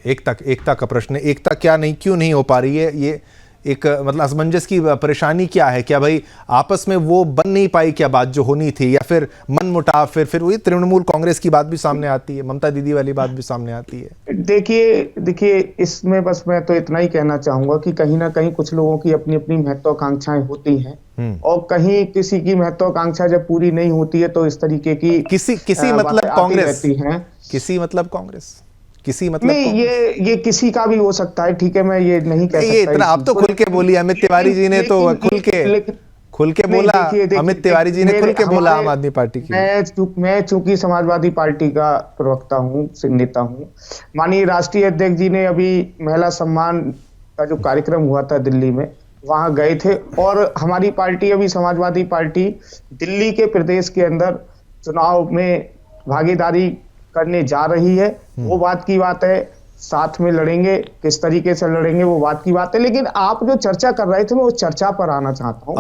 एकता का प्रश्न है, एकता क्यों नहीं हो पा रही है? ये एक मतलब असमंजस की परेशानी क्या है? क्या भाई आपस में वो बन नहीं पाई क्या बात जो होनी थी, या फिर मनमुटाव, फिर वही तृणमूल कांग्रेस की बात भी सामने आती है, ममता दीदी वाली बात भी सामने आती है?
देखिए इसमें बस मैं तो इतना ही कहना चाहूंगा कि कहीं ना कहीं कुछ लोगों की अपनी अपनी महत्वाकांक्षाएं होती हैं, और कहीं किसी की महत्वाकांक्षा जब पूरी नहीं होती है तो इस तरीके की
किसी मतलब कांग्रेस है, किसी मतलब कांग्रेस, किसी मतलब
नहीं, ये किसी का भी हो सकता है, ठीक है, मैं ये नहीं कह सकता।
ये इतना आप तो खुल के बोली, अमित तिवारी जी ने तो खुल के बोला, अमित तिवारी जी ने खुल के बोला आम आदमी पार्टी की।
मैं चूंकि समाजवादी पार्टी का प्रवक्ता हूँ, नेता हूँ, माननीय राष्ट्रीय अध्यक्ष जी ने अभी महिला सम्मान का जो कार्यक्रम हुआ था दिल्ली में, वहां गए थे, और हमारी पार्टी अभी समाजवादी पार्टी दिल्ली के प्रदेश के अंदर चुनाव में भागीदारी करने जा रही है। वो बात की बात है, साथ में लड़ेंगे, किस तरीके से लड़ेंगे वो बात की बात है। लेकिन आप जो चर्चा कर रहे थे मैं उस चर्चा पर आना चाहता हूँ।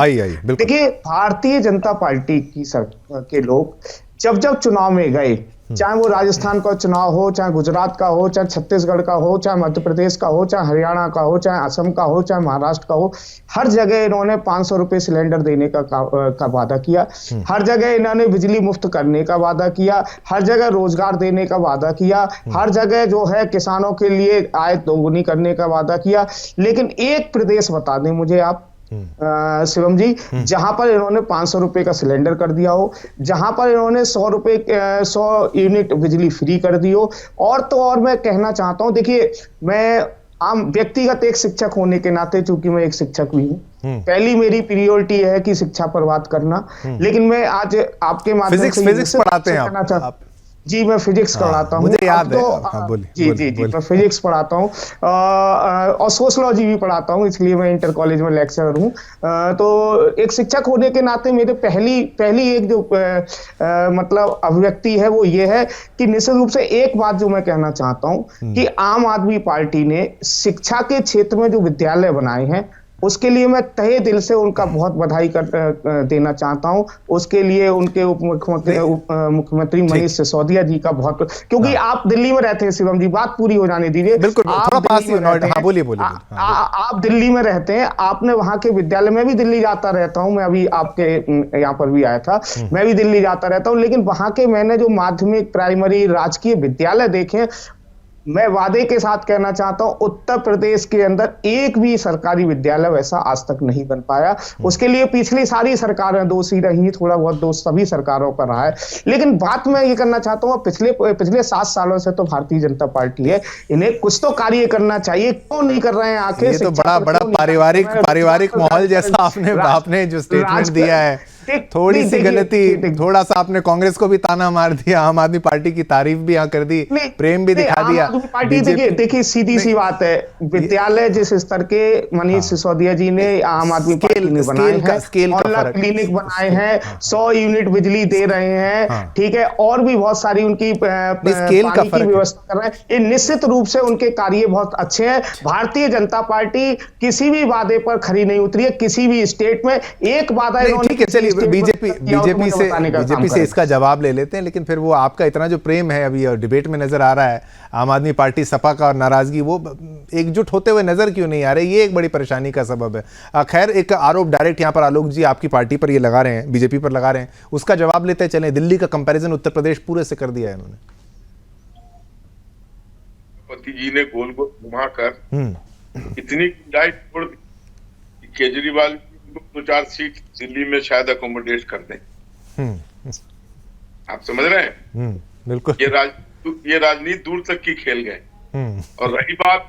देखिए, भारतीय जनता पार्टी की के लोग जब चुनाव में गए, चाहे वो राजस्थान का चुनाव हो, चाहे गुजरात का हो, चाहे छत्तीसगढ़ का हो, चाहे मध्य प्रदेश का हो, चाहे हरियाणा का हो, चाहे असम का हो, चाहे महाराष्ट्र का हो, हर जगह इन्होंने 500 रुपए सिलेंडर देने का वादा किया, हर जगह इन्होंने बिजली मुफ्त करने का वादा किया, हर जगह रोजगार देने का वादा किया, हर जगह जो है किसानों के लिए आय दोगुनी करने का वादा किया। लेकिन एक प्रदेश बता दें मुझे आप शिवम जी, जहां पर इन्होंने 500 रुपए का सिलेंडर कर दिया हो, जहां पर इन्होंने 100 यूनिट बिजली फ्री कर दी हो। और तो और मैं कहना चाहता हूं, देखिए मैं आम व्यक्तिगत एक शिक्षक होने के नाते, चूंकि मैं एक शिक्षक भी हूं, पहली मेरी प्रायोरिटी है कि शिक्षा पर बात करना, लेकिन मैं आज आपके माध्यम से
फिजिक्स पढ़ाते हैं आप?
जी, मैं फिजिक्स पढ़ाता हूँ,
मुझे याद है।
जी, मैं फिजिक्स पढ़ाता हूँ और सोशलॉजी भी पढ़ाता हूँ, इसलिए मैं इंटर कॉलेज में लेक्चरर हूँ। तो एक शिक्षक होने के नाते मेरे पहली एक जो मतलब अभिव्यक्ति है वो ये है कि निश्चित रूप से एक बात जो मैं कहना चाहता हूँ कि आम आदमी पार्टी ने शिक्षा के क्षेत्र में जो विद्यालय बनाए हैं उसके लिए मैं तहे दिल से उनका बहुत बधाई देना चाहता हूं। उसके लिए उनके उप मुख्यमंत्री मनीष सिसोदिया जी का बहुत, क्योंकि आप दिल्ली में रहते हैं शिवम जी, बात पूरी हो जाने दीजिए।
बिल्कुल, थोड़ा पास ही बोलिए।
आप दिल्ली में रहते हैं, आपने वहां के विद्यालय में भी दिल्ली जाता रहता हूं, मैं अभी आपके यहाँ पर भी आया था, मैं भी दिल्ली जाता रहता हूं, लेकिन वहां के मैंने जो माध्यमिक प्राइमरी राजकीय विद्यालय देखे, मैं वादे के साथ कहना चाहता हूं उत्तर प्रदेश के अंदर एक भी सरकारी विद्यालय वैसा आज तक नहीं बन पाया। उसके लिए पिछली सारी सरकारें दोषी रही, थोड़ा बहुत दोष सभी सरकारों का रहा है। लेकिन बात मैं ये करना चाहता हूं, पिछले 7 सालों से तो भारतीय जनता पार्टी है, इन्हें कुछ तो कार्य करना चाहिए, क्यों नहीं कर रहे हैं आखिर?
ये तो बड़ा पारिवारिक माहौल जैसा आपने जो स्टेटमेंट दिया है, थोड़ी सी गलती, थोड़ा सा आपने कांग्रेस को भी ताना मार दिया, आम आदमी पार्टी की तारीफ भी यहाँ कर दी, प्रेम भी दिखा दिया।
पार्टी देखिए सीधी सी बात है, विद्यालय जिस स्तर के मनीष सिसोदिया जी ने आम आदमी पार्टी ने बनाए हैं, ऑनलाइन क्लिनिक बनाए हैं, 100 यूनिट बिजली दे रहे हैं, ठीक है, और भी बहुत सारी उनकी पानी की व्यवस्था कर रहे हैं, ये निश्चित रूप से उनके कार्य बहुत अच्छे हैं। भारतीय जनता पार्टी किसी भी वादे पर खरी नहीं उतरी है, किसी भी स्टेट में एक वादा इन्होंने,
बीजेपी से इसका जवाब ले लेते हैं, लेकिन फिर वो आपका इतना जो प्रेम है अभी डिबेट में नजर आ रहा है, आम आदमी पार्टी सपा का, और नाराजगी, वो एकजुट होते हुए नजर क्यों नहीं आ रहे? ये एक बड़ी परेशानी का सबब है। खैर, एक आरोप डायरेक्ट यहाँ पर आलोक जी आपकी पार्टी पर ये लगा रहे हैं, बीजेपी पर लगा रहे हैं, उसका जवाब लेते चले। दिल्ली का कंपैरिजन उत्तर प्रदेश पूरे से कर दिया है इन्होंने।
पति जी ने गोल गोल घुमाकर इतनी छोड़ दी कि केजरीवाल 2-4 सीट दिल्ली में शायद अकोमोडेट कर दें। आप समझ रहे हैं?
बिल्कुल।
ये राजनीति दूर तक की खेल गए। और रही बात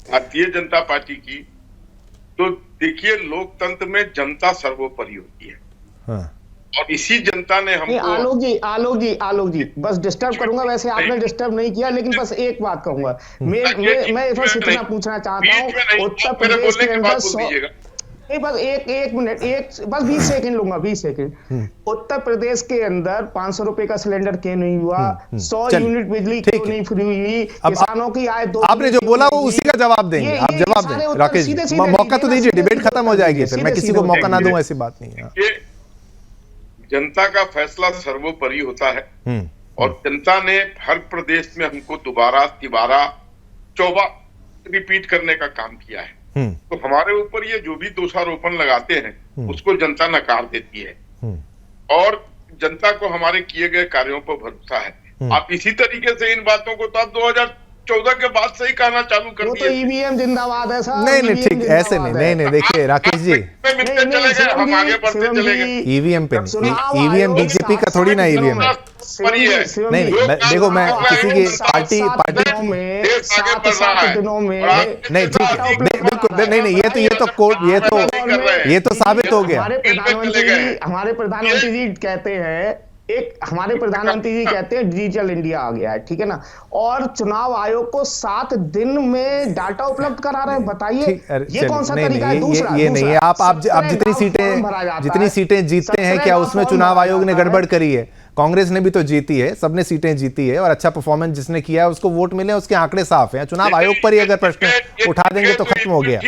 भारतीय जनता पार्टी की, तो देखिए, लोकतंत्र में जनता सर्वोपरि होती है। और इसी जनता ने हमको।
आलोक जी बस डिस्टर्ब करूंगा, वैसे आपने डिस्टर्ब नहीं किया, लेकिन बस एक बात कहूंगा, मैं इतना पूछना चाहता हूँ, उत्तर प्रदेश के अंदर बस एक मिनट, बस 20 सेकंड लूंगा, 20 सेकंड। उत्तर प्रदेश के अंदर 500 रुपए का सिलेंडर क्यों नहीं हुआ? 100 यूनिट बिजली क्यों नहीं फ्री हुई? किसानों की आय 2, आपने
जो बोला वो उसी का जवाब देंगे, आप जवाब दें राकेश जी, मौका तो दीजिए, डिबेट खत्म हो जाएगी, फिर मैं किसी को मौका ना दूं, ऐसी बात नहीं है।
जनता का फैसला सर्वोपरि होता है, और जनता ने हर प्रदेश में हमको दोबारा तिबारा 14 रिपीट करने का काम किया है। तो हमारे ऊपर ये जो भी दोषारोपण लगाते हैं उसको जनता नकार देती है, और जनता को हमारे किए गए कार्यों पर भरोसा है। आप इसी तरीके से इन बातों को तो आप 2014 के बाद से ही कहना चालू कर दिए।
तो ईवीएम जिंदाबाद है साहब।
नहीं, ठीक, ऐसे नहीं, देखिए राकेश जी,
हम आगे बढ़ते चले गए।
ईवीएम पे नहीं, ईवीएम बीजेपी का थोड़ी ना ईवीएम है। नहीं, देखो, मैं किसी की पार्टी
में 7 दिनों में
नहीं, ठीक, बिल्कुल नहीं, ये तो साबित हो गया।
हमारे प्रधानमंत्री जी कहते हैं, हमारे प्रधानमंत्री जी कहते हैं डिजिटल इंडिया आ गया है, ठीक है ना, और चुनाव आयोग को 7 दिन में डाटा उपलब्ध करा रहे हैं। बताइए ये कौन सा तरीका है? दूसरा
ये नहीं है। आप जितनी सीटें जीतते हैं, क्या उसमें चुनाव आयोग ने गड़बड़ करी है? कांग्रेस ने भी तो जीती है, सबने सीटें जीती है, और अच्छा परफॉर्मेंस जिसने किया है उसको वोट मिले, उसके आंकड़े साफ हैं। चुनाव आयोग पर ही अगर प्रश्न उठा देंगे तो खत्म हो गया।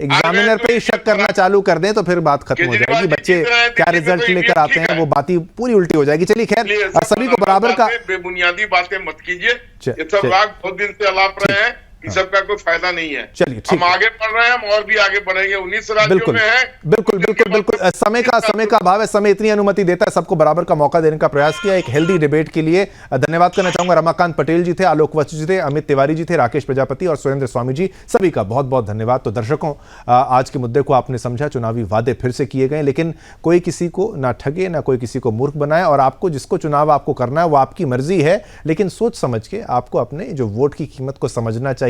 एग्जामिनर पे ही शक करना चालू कर दें तो फिर बात खत्म हो जाएगी। बच्चे क्या रिजल्ट लेकर आते हैं वो बात ही पूरी उल्टी हो जाएगी। चलिए, खैर, सभी को बराबर का
बेबुनियादी बातें मत कीजिए, ये सब राग बहुत दिन से अलाप रहे हैं, इस सब का कोई फायदा नहीं है।
चलिए,
हम आगे बढ़ रहे हैं, हम और भी आगे बढ़ेंगे। 19 राज्यों में है।
बिल्कुल समय का अभाव है, समय इतनी अनुमति देता है, सबको बराबर का मौका देने का प्रयास किया। एक हेल्दी डिबेट के लिए धन्यवाद करना चाहूंगा। रमाकांत पटेल जी थे, आलोक वत्स जी थे, अमित तिवारी जी थे, राकेश प्रजापति और सुरेंद्र स्वामी जी, सभी का बहुत बहुत धन्यवाद। तो दर्शकों, आज के मुद्दे को आपने समझा, चुनावी वादे फिर से किए गए, लेकिन कोई किसी को ना ठगे, ना कोई किसी को मूर्ख बनाए, और आपको जिसको चुनाव आपको करना है वो आपकी मर्जी है, लेकिन सोच समझ के आपको अपने जो वोट की कीमत को समझना चाहिए,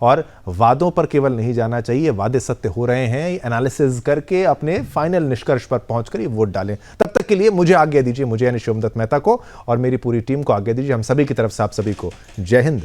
और वादों पर केवल नहीं जाना चाहिए। वादे सत्य हो रहे हैं, एनालिसिस करके अपने फाइनल निष्कर्ष पर पहुंचकर ये वोट डालें। तब तक के लिए मुझे आज्ञा दीजिए, मुझे यानी शिवम दत्त मेहता को और मेरी पूरी टीम को आज्ञा दीजिए। हम सभी की तरफ से आप सभी को जय हिंद,